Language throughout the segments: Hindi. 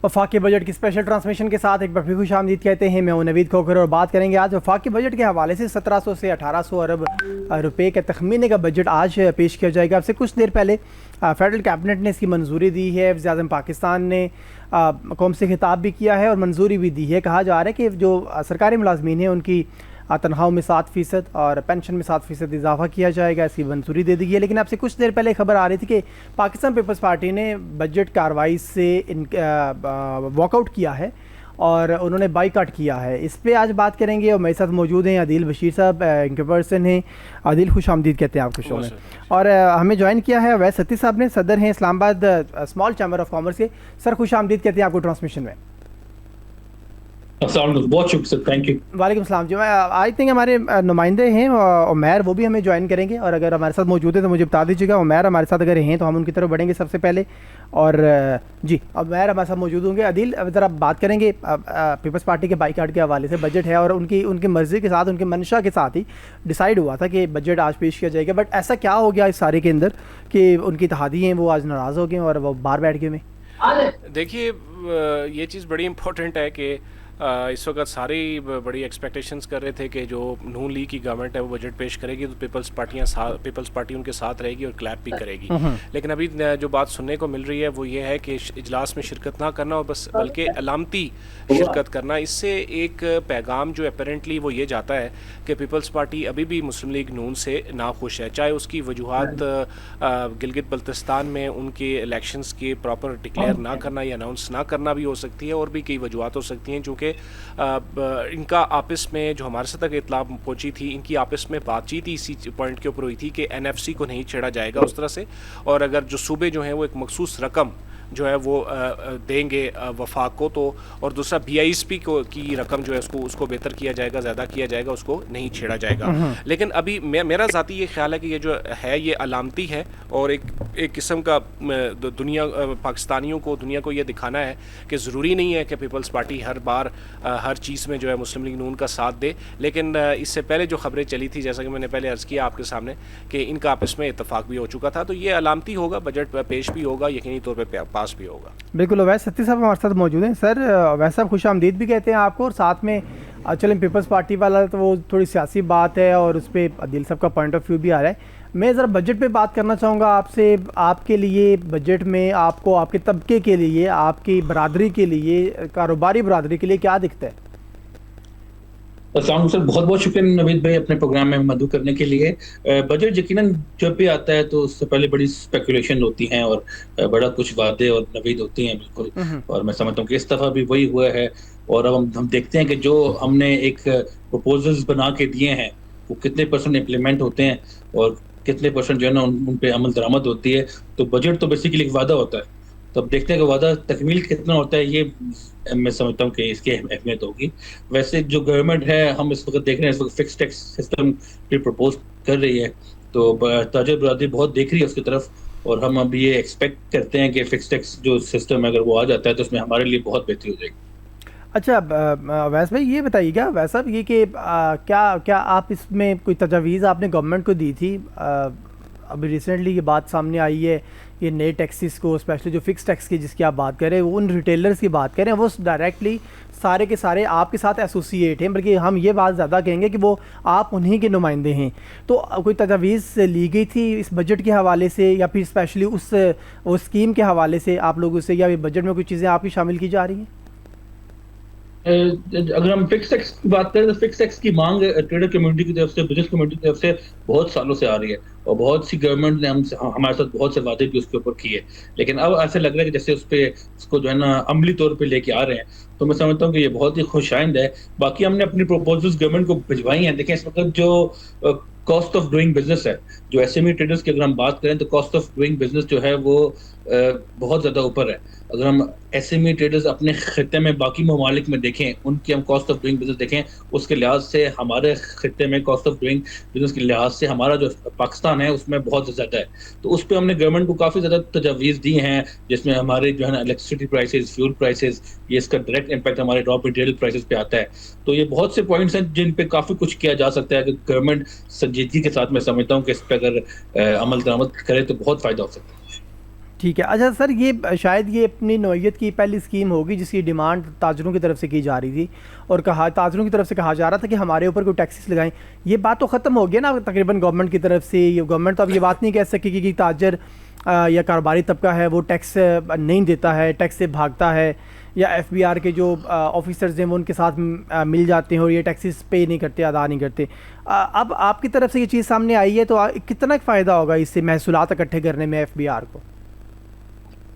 वफाकी बजट की स्पेशल ट्रांसमिशन के साथ एक बार फिर खुशामदीद कहते हैं। मैं हूं नवीद खोखर और बात करेंगे आज वफाकी बजट के हवाले से 1700 से 1800 अरब रुपए के तखमीने का बजट आज पेश किया जाएगा। अब से कुछ देर पहले फेडरल कैबिनेट ने इसकी मंजूरी दी है। वज़ीर आज़म पाकिस्तान ने कौम से खिताब भी किया है और मंजूरी भी दी है। कहा जा रहा है कि जो सरकारी मुलाजमीन हैं उनकी तनख्वाहों में 7% और पेंशन में 7% इजाफा किया जाएगा, इसकी मंजूरी दे दी गई है। लेकिन आपसे कुछ देर पहले खबर आ रही थी कि पाकिस्तान पीपल्स पार्टी ने बजट कार्रवाई से वॉकआउट किया है और उन्होंने बाईकाट किया है। इस पर आज बात करेंगे और मेरे साथ मौजूद हैं आदिल बशीर साहब, इनके पर्सन हैं। आदिल, खुश आमदीद कहते हैं आपके शो में। और हमें ज्वाइन किया है अवैस सत्ती साहब ने, सदर हैं Islamabad small chamber of commerce के। सर खुश आमदीद कहते हैं आपको ट्रांसमिशन में। बहुत शुक्रिया, थैंक यू। वालेकुम सलाम जी। आई थिंक हमारे नुमाइंदे हैं उमैर, वो भी हमें ज्वाइन करेंगे और अगर हमारे साथ मौजूद है तो मुझे बता दीजिएगा। उमैर हमारे साथ अगर हैं तो हम उनकी तरफ बढ़ेंगे सबसे पहले। और जी, उमैर हमारे साथ मौजूद होंगे। अदील, ज़रा बात करेंगे पीपल्स पार्टी के बाईकाट के हवाले से। बजट है और उनकी मर्ज़ी के साथ, उनकी मंशा के साथ ही डिसाइड हुआ था कि बजट आज पेश किया जाएगा। बट ऐसा क्या हो गया इस सारे के अंदर कि उनकी इत्तेहादी हैं वो आज नाराज़ हो गए और वो बाहर बैठ गए में? देखिए, ये चीज़ बड़ी इम्पोर्टेंट है कि इस वक्त सारी बड़ी एक्सपेक्टेशंस कर रहे थे कि जो नून लीग की गवर्नमेंट है वो बजट पेश करेगी तो पीपल्स पार्टी उनके साथ रहेगी और क्लैप भी करेगी। लेकिन अभी जो बात सुनने को मिल रही है वो ये है कि इजलास में शिरकत ना करना और बस बल्कि अलामती शिरकत करना। इससे एक पैगाम जो अपेरेंटली वो ये जाता है कि पीपल्स पार्टी अभी भी मुस्लिम लीग नून से नाखुश है। चाहे उसकी वजूहात गिलगित बल्तिस्तान में उनके इलेक्शंस के प्रॉपर डिक्लेयर ना करना या अनाउंस ना करना भी हो सकती है, और भी कई वजूहात हो सकती हैं। चूँकि इनका आपस में जो हमारे साथ तक इत्तला पहुंची थी, इनकी आपस में बातचीत ही इसी पॉइंट के ऊपर हुई थी कि एनएफसी को नहीं छेड़ा जाएगा उस तरह से, और अगर जो सूबे जो हैं वो एक मखसूस रकम जो है वो देंगे वफाक को, तो और दूसरा बीआईएसपी को की रकम जो है उसको बेहतर किया जाएगा, ज़्यादा किया जाएगा, उसको नहीं छेड़ा जाएगा। लेकिन अभी मेरा ज़ाती ये ख्याल है कि ये जो है ये अलामती है और एक किस्म का दुनिया पाकिस्तानियों को, दुनिया को ये दिखाना है कि ज़रूरी नहीं है कि पीपल्स पार्टी हर बार हर चीज़ में जो है मुस्लिम लीग नून का साथ दे। लेकिन इससे पहले जो खबरें चली थी, जैसा कि मैंने पहले अर्ज़ किया आपके सामने, कि इनका आपस में इत्तफाक भी हो चुका था, तो ये अलामती होगा, बजट पेश भी होगा, यकीनी तौर पर पास भी होगा। बिल्कुल। अवैस सत्ती साहब हमारे साथ मौजूद हैं। सर, अवैस साहब खुश आमदीद भी कहते हैं आपको, और साथ में चलें पीपल्स पार्टी वाला तो वो थोड़ी सियासी बात है और उस पर आदिल साहब का पॉइंट ऑफ व्यू भी आ रहा है। मैं ज़रा बजट पे बात करना चाहूँगा आपसे। आपके लिए बजट में आपको, आपके तबके के लिए, आपकी बरादरी के लिए, कारोबारी बरादरी के लिए क्या दिखता है? सर, बहुत बहुत शुक्रिया नवीद भाई अपने प्रोग्राम में मदद करने के लिए। बजट यकीनन जब भी आता है तो उससे पहले बड़ी स्पेकुलेशन होती हैं और बड़ा कुछ वादे और नवीद होती हैं, बिल्कुल। और मैं समझता हूँ कि इस दफ़ा भी वही हुआ है। और अब हम देखते हैं कि जो हमने एक प्रपोजल्स बना के दिए हैं वो कितने % इम्प्लीमेंट होते हैं और कितने % जो है ना उन पे अमल दरामद होती है। तो बजट तो बेसिकली एक वादा होता है, तो अब देखते हैं कि वादा तकमील कितना होता है, ये मैं समझता हूँ कि इसकी अहमियत होगी। वैसे जो गवर्नमेंट है, हम इस वक्त देख रहे हैं, इस वक्त फिक्स टैक्स सिस्टम भी प्रपोज कर रही है, तो ताजर बरादरी बहुत देख रही है उसकी तरफ, और हम अब ये एक्सपेक्ट करते हैं कि फिक्स टैक्स जो सिस्टम अगर वो आ जाता है तो उसमें हमारे लिए बहुत बेहतरी हो जाएगी। अच्छा, वैस भाई ये बताइएगा, वैसा ये कि क्या आप इसमें कोई तजावीज़ आपने गवर्नमेंट को दी थी? अभी रिसेंटली ये बात सामने आई है, ये नए टैक्सेस को, स्पेशली जो फिक्स टैक्स की जिसकी आप बात करें, वो उन रिटेलर्स की बात करें, वो डायरेक्टली सारे के सारे आपके साथ एसोसिएट हैं, बल्कि हम ये बात ज़्यादा कहेंगे कि वो आप उन्हीं के नुमाइंदे हैं। तो कोई तजावीज़ ली गई थी इस बजट के हवाले से, या फिर स्पेशली उस स्कीम के हवाले से आप लोगों से, या बजट में कोई चीज़ें आपकी शामिल की जा रही हैं? अगर हम फिक्स टैक्स की बात करें तो फिक्स टैक्स की मांग ट्रेडर कम्युनिटी की तरफ से, बिजनेस कम्युनिटी की तरफ से बहुत सालों से आ रही है, और बहुत सी गवर्नमेंट ने हमारे साथ बहुत से वादे भी उसके ऊपर किए। लेकिन अब ऐसे लग रहा है कि जैसे उसको जो है ना अमली तौर पे लेके आ रहे हैं, तो मैं समझता हूँ कि ये बहुत ही खुशाइंद है। बाकी हमने अपनी प्रपोजल्स गवर्नमेंट को भिजवाई हैं। देखें, इस वक्त जो कॉस्ट ऑफ डूइंग बिजनेस है, जो एसएमई ट्रेडर्स की अगर हम बात करें तो कॉस्ट ऑफ डूइंग बिजनेस जो है वो बहुत ज़्यादा ऊपर है। अगर हम एसएमई ट्रेडर्स अपने खत्ते में बाकी ममालिक में देखें, उनकी हम कॉस्ट ऑफ डूइंग बिजनेस देखें, उसके लिहाज से हमारे खत्ते में कॉस्ट ऑफ डूइंग बिजनेस के लिहाज से हमारा जो पाकिस्तान है उसमें बहुत ज़्यादा है। तो उस पर हमने गवर्नमेंट को काफ़ी ज़्यादा तजावीज़ दी हैं, जिसमें हमारे जो है ना इलेक्ट्रिसिटी प्राइसेस, फ्यूल प्राइसेस, ये इसका डायरेक्ट इम्पैक्ट हमारे रॉ मटेरियल प्राइसेस पे आता है। तो ये बहुत से पॉइंट्स हैं जिन पे काफ़ी कुछ किया जा सकता है कि गवर्नमेंट संजीदगी के साथ, मैं समझता हूँ कि इस पर अगर अमल दरामद करे तो बहुत फ़ायदा हो सकता है। ठीक है। अच्छा सर, ये शायद ये अपनी नौइयत की पहली स्कीम होगी जिसकी डिमांड ताजरों की तरफ से की जा रही थी, और ताजरों की तरफ से कहा जा रहा था कि हमारे ऊपर कोई टैक्सेस लगाएं। ये बात तो ख़त्म हो गया ना तकरीबन गवर्नमेंट की तरफ से। ये गवर्नमेंट तो अब ये बात नहीं कह सकेगी कि ताजर या कारोबारी तबका है वो टैक्स नहीं देता है, टैक्स से भागता है, या FBR के जो ऑफिसर्स हैं वो उनके साथ मिल जाते हैं और ये टैक्सेस पे नहीं करते, अदा नहीं करते। अब आपकी तरफ से ये चीज़ सामने आई है तो कितना फ़ायदा होगा इससे महसूलात इकट्ठे करने में FBR को?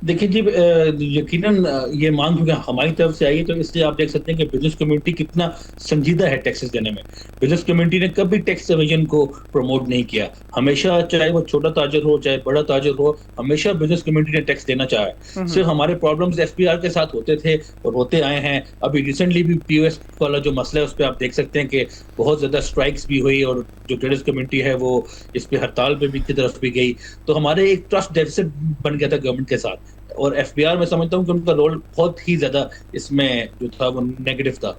देखिए जी, यकीनन ये मांग क्योंकि हमारी तरफ से आई है, तो इसलिए आप देख सकते हैं कि बिजनेस कम्युनिटी कितना संजीदा है टैक्सेस देने में। बिजनेस कम्युनिटी ने कभी टैक्स एवेजन को प्रमोट नहीं किया। हमेशा, चाहे वो छोटा ताजर हो चाहे बड़ा ताजर हो, हमेशा बिजनेस कम्युनिटी ने टैक्स देना चाहा है। सिर्फ हमारे प्रॉब्लम्स FBR के साथ होते थे और होते आए हैं। अभी रिसेंटली भी POS वाला जो मसला है उस पर आप देख सकते हैं कि बहुत ज्यादा स्ट्राइक्स भी हुई और जो ट्रेडर्स कम्युनिटी है वो इस पे हड़ताल पे भी की तरफ भी गई। तो हमारे एक ट्रस्ट डेफिसिट बन गया था गवर्नमेंट के साथ, और FBR में समझता हूँ कि उनका रोल बहुत ही ज्यादा इसमें जो था वो नेगेटिव था।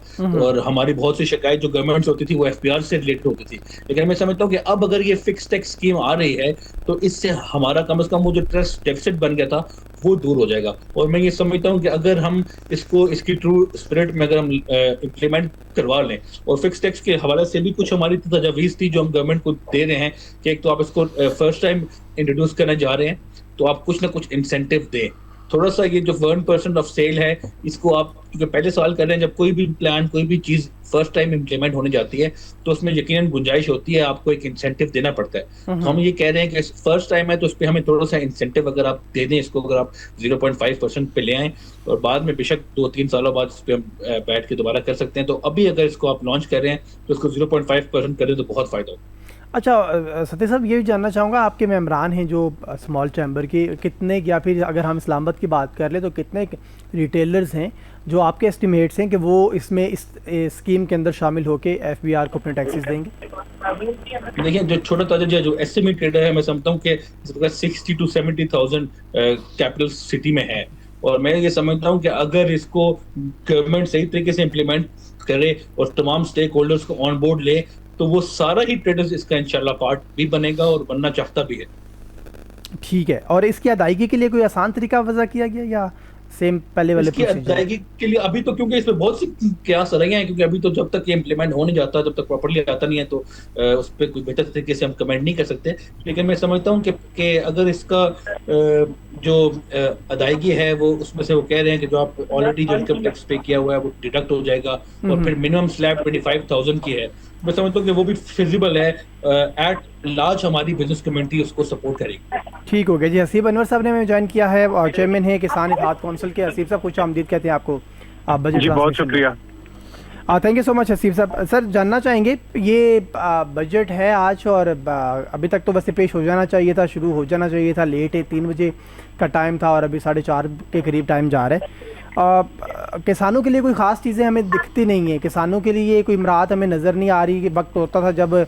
और हमारी बहुत सी शिकायत जो गवर्नमेंट से होती थी वो FBR से रिलेटेड होती थी। लेकिन मैं समझता हूँ कि अब अगर ये फिक्स टैक्स स्कीम आ रही है तो इससे हमारा कम से कम वो जो ट्रस्ट डेफिसिट बन गया था वो दूर हो जाएगा। और मैं ये समझता हूँ कि अगर हम इसको इसकी ट्रू स्पिरिट में अगर हम इम्प्लीमेंट करवा लें, और फिक्स टैक्स के हवाले से भी कुछ हमारी तजवीज़ थी जो हम गवर्नमेंट को दे रहे हैं कि एक तो आप इसको फर्स्ट टाइम इंट्रोड्यूस करने जा रहे हैं तो आप कुछ ना कुछ इंसेंटिव दें। थोड़ा सा ये जो 1% ऑफ सेल है इसको आप, क्योंकि पहले सवाल कर रहे हैं, जब कोई भी प्लान कोई भी चीज फर्स्ट टाइम इम्प्लीमेंट होने जाती है तो उसमें यकीनन गुंजाइश होती है, आपको एक इंसेंटिव देना पड़ता है। तो हम ये कह रहे हैं कि फर्स्ट टाइम है तो उस पर हमें थोड़ा सा इंसेंटिव अगर आप दे दें, इसको अगर आप 0.5% पे ले आएं और बाद में बेशक 2-3 सालों बाद इस पर हम बैठ के दोबारा कर सकते हैं। तो अभी अगर इसको आप लॉन्च कर रहे हैं तो इसको 0.5% करें तो बहुत फायदा होगा। अच्छा सत्य साहब, ये भी जानना चाहूँगा, आपके मेम्बरान हैं जो स्मॉल चैम्बर के, कितने, या फिर अगर हम इस्लामाबाद की बात कर ले तो कितने रिटेलर्स हैं जो आपके एस्टिमेट्स हैं कि वो इसमें इस स्कीम के अंदर शामिल होकर FBR को अपने टैक्सेस देंगे? देखिए, जो छोटा ताजा जो एस्टिमेट ट्रेडर है, मैं समझता हूँ कि इस वक्त 60 to 70,000 कैपिटल सिटी में है। और मैं ये समझता हूँ कि अगर इसको गवर्नमेंट सही तरीके से इम्प्लीमेंट करे और तमाम स्टेक होल्डर्स को ऑन बोर्ड ले तो वो सारा ही ट्रेडर्स इसका इंशाल्लाह पार्ट भी बनेगा और बनना चाहता भी है। ठीक है। और इसकी अदायगी के लिए कोई आसान तरीका वजह किया गया या सेम पहले वाले इसकी अदायगी के लिए अभी तो, क्योंकि इसमें बहुत सी कयास रही हैं, क्योंकि अभी तो जब तक ये इम्प्लीमेंट होने जाता है, जब तक प्रॉपर्ली आता नहीं है तो उस पर कोई बेहतर तरीके से हम कमेंट नहीं कर सकते। लेकिन मैं समझता हूँ कि अगर इसका जो अदायगी है वो उसमें से वो कह रहे हैं कि जो आप ऑलरेडी जो इनकम टैक्स पे किया हुआ है वो डिडक्ट हो जाएगा और फिर मिनिमम स्लैब 25,000 की है। मैं समझता हूँ कि वो भी फिजिबल है, एट लार्ज हमारी बिजनेस कम्युनिटी उसको सपोर्ट करेगी। ठीक हो गया जी। हसीब अनवर साहब ने हमें ज्वाइन किया है और चेयरमैन है किसान इत्तेहाद काउंसिल के। हसीब साहब, खुश आमदीद कहते हैं आपको आप बजट जी, बहुत शुक्रिया। Thank you so much Haseeb साहब। सर, जानना चाहेंगे ये बजट है आज और अभी तक तो वैसे पेश हो जाना चाहिए था, शुरू हो जाना चाहिए था, लेट है, 3 बजे का टाइम था और अभी 4:30 के करीब टाइम जा रहा है। किसानों के लिए कोई ख़ास चीज़ें हमें दिखती नहीं है, किसानों के लिए कोई इमरात हमें नज़र नहीं आ रही। कि वक्त होता था जब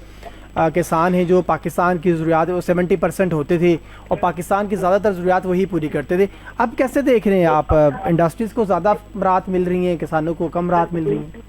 किसान हैं जो पाकिस्तान की ज़रूरियात वो 70% होते थे और पाकिस्तान की ज़्यादातर ज़रूरियात वही पूरी करते थे। अब कैसे देख रहे हैं आप, इंडस्ट्रीज़ को ज़्यादा राहत मिल रही है, किसानों को कम राहत मिल रही है?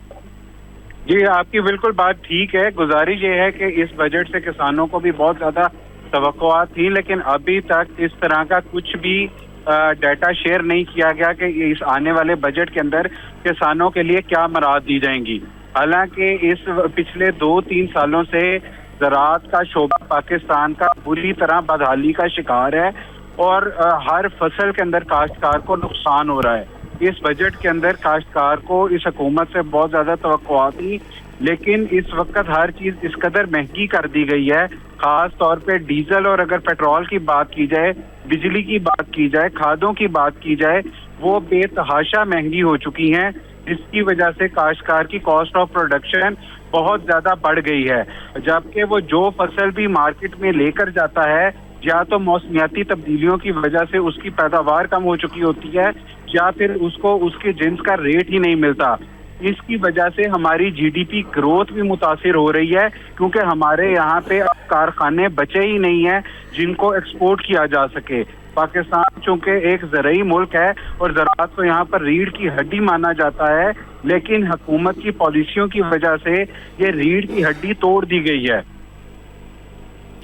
जी, आपकी बिल्कुल बात ठीक है। गुजारिश ये है कि इस बजट से किसानों को भी बहुत ज्यादा तवक्कुआत थी, लेकिन अभी तक इस तरह का कुछ भी डाटा शेयर नहीं किया गया कि इस आने वाले बजट के अंदर किसानों के लिए क्या मराहत दी जाएंगी। हालांकि इस पिछले 2-3 सालों से ज़राअत का शोबा पाकिस्तान का बुरी तरह बदहाली का शिकार है और हर फसल के अंदर काश्तकार को नुकसान हो रहा है। इस बजट के अंदर काश्तकार को इस हुकूमत से बहुत ज्यादा तवक्कुआत थी, लेकिन इस वक्त हर चीज इस कदर महंगी कर दी गई है, खास तौर पे डीजल और अगर पेट्रोल की बात की जाए, बिजली की बात की जाए, खादों की बात की जाए, वो बेतहाशा महंगी हो चुकी हैं, जिसकी वजह से काश्तकार की कॉस्ट ऑफ प्रोडक्शन बहुत ज्यादा बढ़ गई है। जबकि वो जो फसल भी मार्केट में लेकर जाता है, या तो मौसमियाती तब्दीलियों की वजह से उसकी पैदावार कम हो चुकी होती है या फिर उसको उसके जिन्स का रेट ही नहीं मिलता। इसकी वजह से हमारी जीडीपी ग्रोथ भी मुतासिर हो रही है, क्योंकि हमारे यहाँ पे कारखाने बचे ही नहीं हैं जिनको एक्सपोर्ट किया जा सके। पाकिस्तान चूंकि एक ज़राई मुल्क है और ज़राअत को यहाँ पर रीढ़ की हड्डी माना जाता है, लेकिन हुकूमत की पॉलिसियों की वजह से ये रीढ़ की हड्डी तोड़ दी गई है।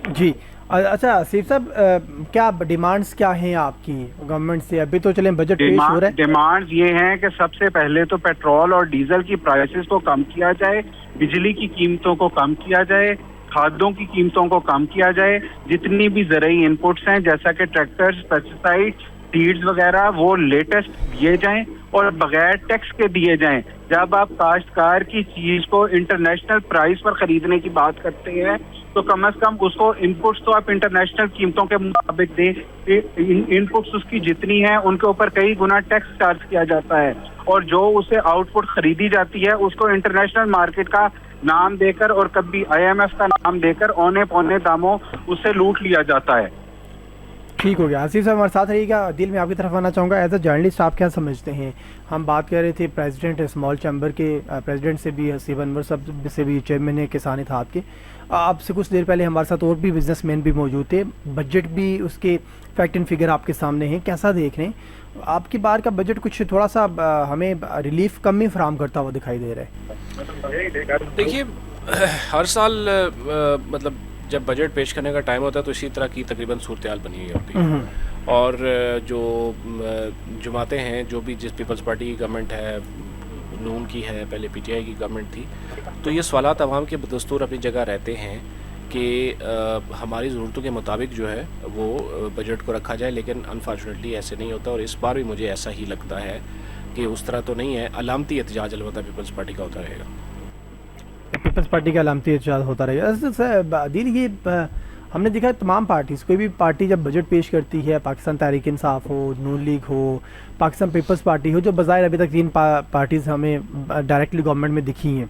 जी, अच्छा आसिफ साहब, क्या डिमांड्स क्या हैं आपकी गवर्नमेंट से? अभी तो चलें बजट पेश हो रहा है। डिमांड्स ये हैं कि सबसे पहले तो पेट्रोल और डीजल की प्राइसेस को कम किया जाए, बिजली की कीमतों को कम किया जाए, खादों की कीमतों को कम किया जाए, जितनी भी ज़रूरी इनपुट्स हैं जैसा कि ट्रैक्टर्स, पेस्टिसाइड, सीड्स वगैरह वो लेटेस्ट दिए जाएं और बगैर टैक्स के दिए जाएं। जब आप काश्तकार की चीज को इंटरनेशनल प्राइस पर खरीदने की बात करते हैं तो कम से कम उसको इनपुट्स तो आप इंटरनेशनल कीमतों के मुताबिक दें। इनपुट्स उसकी जितनी है उनके ऊपर कई गुना टैक्स चार्ज किया जाता है और जो उसे आउटपुट खरीदी जाती है उसको इंटरनेशनल मार्केट का नाम देकर और कभी IMF का नाम देकर औने पौने दामों उससे लूट लिया जाता है। ठीक हो गया। आसिफ साहब हमारे साथ रहिएगा। दिल में आपकी तरफ आना चाहूँगा, एज अ जर्नलिस्ट आप क्या समझते हैं? हम बात कर रहे थे प्रेसिडेंट स्मॉल चैम्बर के प्रेसिडेंट से भी, हसीब अनवर साहब से भी, चेयरमैन है किसान इत्तेहाद के। आपसे कुछ देर पहले हमारे साथ और भी बिजनेसमैन भी मौजूद थे। बजट भी उसके फैक्ट एंड फिगर आपके सामने हैं, कैसा देख रहे हैं? आपकी बार का बजट कुछ थोड़ा सा हमें रिलीफ कम ही फराहम करता हुआ दिखाई दे रहा है। देखिए, हर साल मतलब जब बजट पेश करने का टाइम होता है तो इसी तरह की तकरीबन सूरत हाल बनी हुई होती है। और जो जमातें हैं, जो भी जिस पीपल्स पार्टी की गवर्नमेंट है, नून की है, पहले PTI की गवर्नमेंट थी, तो ये सवालात अवाम के बदस्तूर अपनी जगह रहते हैं कि हमारी ज़रूरतों के मुताबिक जो है वो बजट को रखा जाए, लेकिन अनफॉर्चुनेटली ऐसे नहीं होता। और इस बार भी मुझे ऐसा ही लगता है कि उस तरह तो नहीं है। अलामती एहतजाज अलबत्ता पीपल्स पार्टी का होता रहेगा। पीपल्स पार्टी का अलामती एहतजाज होता रहेगा। आदिल, ये हमने देखा तमाम पार्टीज़, कोई भी पार्टी जब बजट पेश करती है, पाकिस्तान तहरीक इंसाफ हो, नून लीग हो, पाकिस्तान पीपल्स पार्टी हो, जो बज़ाहिर अभी तक 3 पार्टीज़ हमें डायरेक्टली गवर्नमेंट में दिखी हैं,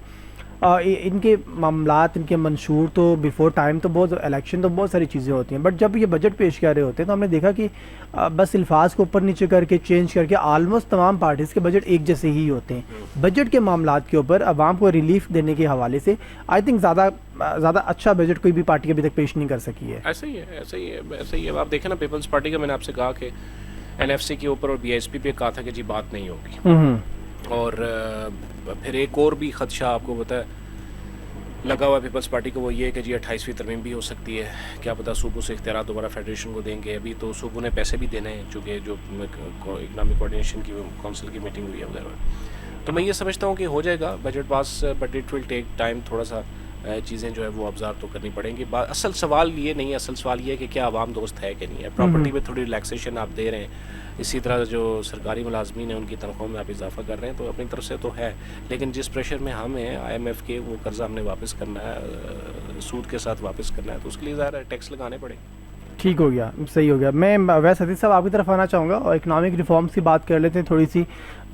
इनके मामलात, इनके मंशूर तो बिफ़ोर टाइम तो बहुत इलेक्शन तो बहुत सारी चीज़ें होती हैं, बट जब ये बजट पेश कर रहे होते हैं तो हमने देखा कि बस अल्फाज को ऊपर नीचे करके चेंज करके ऑलमोस्ट तमाम पार्टीज़ के बजट एक जैसे ही होते हैं। बजट के मामलात के ऊपर आवाम को रिलीफ देने के हवाले से आई थिंक ज़्यादा अच्छा बजट कोई भी पार्टी अभी तक पेश नहीं कर सकी है। ऐसे ही है। आप देखें ना, पीपल्स पार्टी का मैंने आपसे कहा कि NFC के ऊपर और BSP पे कहा था कि जी बात नहीं होगी, और फिर एक और भी खदशा आपको पता है लगा हुआ पीपल्स पार्टी को, वो ये है कि जी 28वीं तरमीम भी हो सकती है। क्या पता सूबों से इख्तियार दोबारा फेडरेशन को देंगे। अभी तो सूबों ने पैसे भी देने हैं, चूँकि जो इकनॉमिक कोऑर्डिनेशन की काउंसिल की मीटिंग हुई है वगैरह। तो मैं ये समझता हूँ कि हो जाएगा budget pass, but it will take time. थोड़ा सा चीज़ें जो है वो ऑब्जर्व तो करनी पड़ेंगी। असल सवाल ये नहीं है, असल सवाल ये है कि क्या आवाम दोस्त है कि नहीं है। प्रॉपर्टी में थोड़ी रिलैक्सेशन आप दे रहे हैं, इसी तरह जो सरकारी मुलाजमीन हैं उनकी तनख्वाहों में आप इजाफा कर रहे हैं, तो अपनी तरफ से तो है। लेकिन जिस प्रेशर में हम हैं IMF के, वो कर्जा हमने वापस करना है, सूद के साथ वापस करना है, तो उसके लिए ज़्यादा टैक्स लगाने पड़ेंगे। ठीक हो गया, सही हो गया। मैं वैसे सतीश साहब आपकी तरफ आना चाहूँगा और इकनॉमिक रिफॉर्म्स की बात कर लेते हैं थोड़ी सी।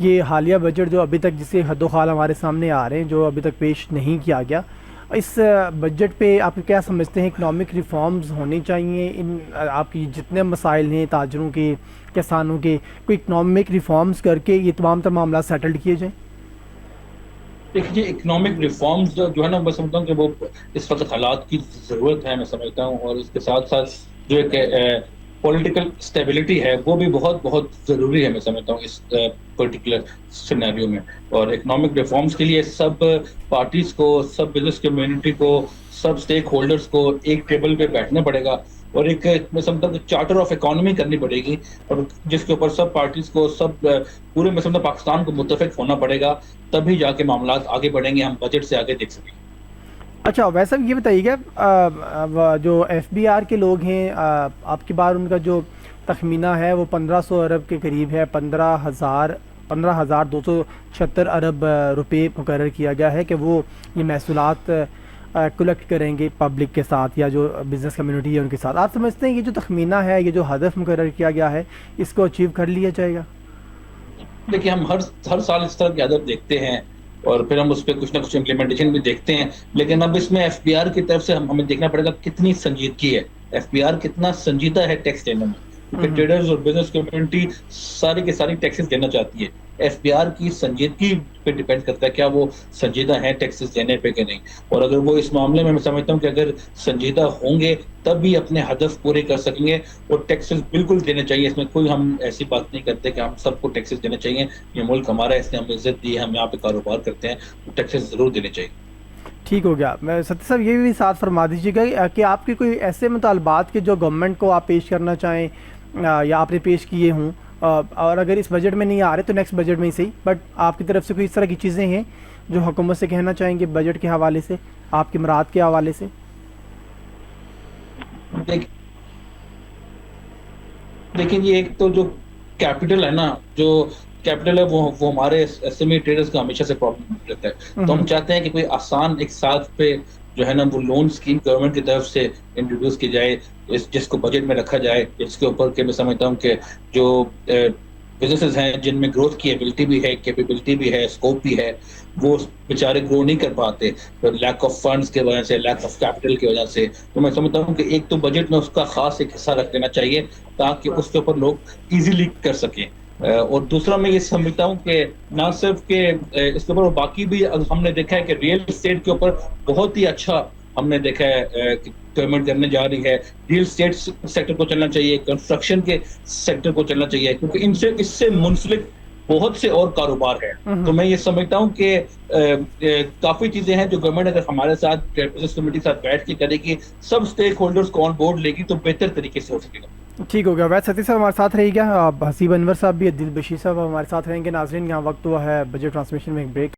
ये हालिया बजट जो अभी तक जिससे हद्दोखाल हमारे सामने आ रहे हैं, जो अभी तक पेश नहीं किया गया, इस बजट पे आप क्या समझते हैं? इकनॉमिक रिफॉर्म्स होने चाहिए? इन आपकी जितने मसाइल हैं ताजरों के, किसानों के, कोई इकनॉमिक रिफॉर्म्स करके ये तमाम मामला सेटल्ड किए जाएँ? देखिए, इकोनॉमिक रिफॉर्म्स जो है ना, मैं समझता हूँ कि वो इस वक्त हालात की ज़रूरत है, मैं समझता हूँ। और इसके साथ साथ जो एक पॉलिटिकल स्टेबिलिटी है वो भी बहुत बहुत ज़रूरी है, मैं समझता हूँ, इस पर्टिकुलर सिनेरियो में। और इकोनॉमिक रिफॉर्म्स के लिए सब पार्टीज़ को, सब बिजनेस कम्युनिटी को, सब स्टेक होल्डर्स को एक टेबल पे बैठना पड़ेगा और एक, मैं समझता हूँ, चार्टर ऑफ इकोनॉमी करनी पड़ेगी, और जिसके ऊपर सब पार्टीज़ को, सब पूरे, मैं समझता हूँ, पाकिस्तान को मुत्तफिक होना पड़ेगा, तभी जाके मामला आगे बढ़ेंगे, हम बजट से आगे देख सकेंगे। अच्छा, वैसे ये बताइएगा, जो FBR के लोग हैं, आपकी बार उनका जो तखमीना है वो 1500 अरब के करीब है। 15,276 अरब रुपए मुकर्रर किया गया है कि वो ये महसूलात कलेक्ट करेंगे पब्लिक के साथ या जो बिज़नेस कम्युनिटी है उनके साथ। आप समझते हैं ये जो तखमीना है, ये जो हदफ मुकर्रर किया गया है, इसको अचीव कर लिया जाएगा? देखिए, हम हर साल इस तरह की हदफ देखते हैं और फिर हम उस पर कुछ ना कुछ इम्प्लीमेंटेशन भी देखते हैं, लेकिन अब इसमें FBR की तरफ से हमें देखना पड़ेगा कितनी संजीदगी है, FBR कितना संजीदा है टैक्स देने में, क्योंकि ट्रेडर्स और बिजनेस कम्युनिटी सारी की सारी टैक्सेस देना चाहती है। FBR की संजीदगी पे डिपेंड करता है क्या वो संजीदा है टैक्सेस देने पे कि नहीं। और अगर वो इस मामले में, मैं समझता हूँ कि अगर संजीदा होंगे तब भी अपने हदफ पूरे कर सकेंगे, और टैक्सेस बिल्कुल देने चाहिए। इसमें कोई हम ऐसी बात नहीं करते कि हम सबको टैक्सेस देने चाहिए। ये मुल्क हमारा है, इसने हमें इज्जत दी है, हम यहाँ पे कारोबार करते हैं, तो टैक्सेस जरूर देने चाहिए। ठीक हो गया। मैं सत्य साहब ये भी साथ फरमा दीजिएगा कि आपके कोई ऐसे मुतालबात के जो गवर्नमेंट को आप पेश करना चाहें या आपने पेश किए हों, और अगर इस बजट में नहीं आ रहे तो नेक्स्ट बजट में ही सही, बट आपकी तरफ से कोई इस तरह की चीज़ें हैं जो हुकूमत से कहना चाहेंगे बजट के हवाले से, आपके मुराद के हवाले से? देखिए ये एक तो जो कैपिटल है ना, जो कैपिटल है वो हमारे एसएमई ट्रेडर्स का हमेशा से प्रॉब्लम रहता है। तो हम चाहते हैं कि कोई आसान एक साथ पे जो है ना वो लोन स्कीम गवर्नमेंट की तरफ से इंट्रोड्यूस की जाए, जिसको बजट में रखा जाए, इसके ऊपर के मैं समझता हूँ कि जो बिजनेसेस हैं जिनमें ग्रोथ की एबिलिटी भी है, कैपेबिलिटी भी है, स्कोप भी है, वो बेचारे ग्रो नहीं कर पाते तो लैक ऑफ फंड्स के वजह से, लैक ऑफ कैपिटल की वजह से। तो मैं समझता हूँ कि एक तो बजट में उसका खास एक हिस्सा रख देना चाहिए ताकि उसके ऊपर लोग इजीली कर सकें। और दूसरा मैं ये समझता हूँ कि ना सिर्फ के इसके ऊपर बाकी भी हमने देखा है कि रियल एस्टेट के ऊपर बहुत ही अच्छा हमने देखा है कि गवर्नमेंट करने जा रही है। रियल एस्टेट सेक्टर को चलना चाहिए, कंस्ट्रक्शन के सेक्टर को चलना चाहिए, क्योंकि इनसे इससे मुंसलिक बहुत से और कारोबार है। तो मैं ये समझता हूँ कि काफी चीजें हैं जो गवर्नमेंट अगर हमारे साथ बिजनेस कमेटी के साथ बैठ के करेगी, सब स्टेक होल्डर्स को ऑन बोर्ड लेगी तो बेहतर तरीके से हो सकेगा। ठीक हो गया। वैसे सतीश साहब हमारे साथ रहेगा, हसीब अनवर साहब भी, दिल बशीर साहब हमारे साथ रहेंगे। नाजरीन यहाँ वक्त हुआ है बजट ट्रांसमिशन में एक ब्रेक।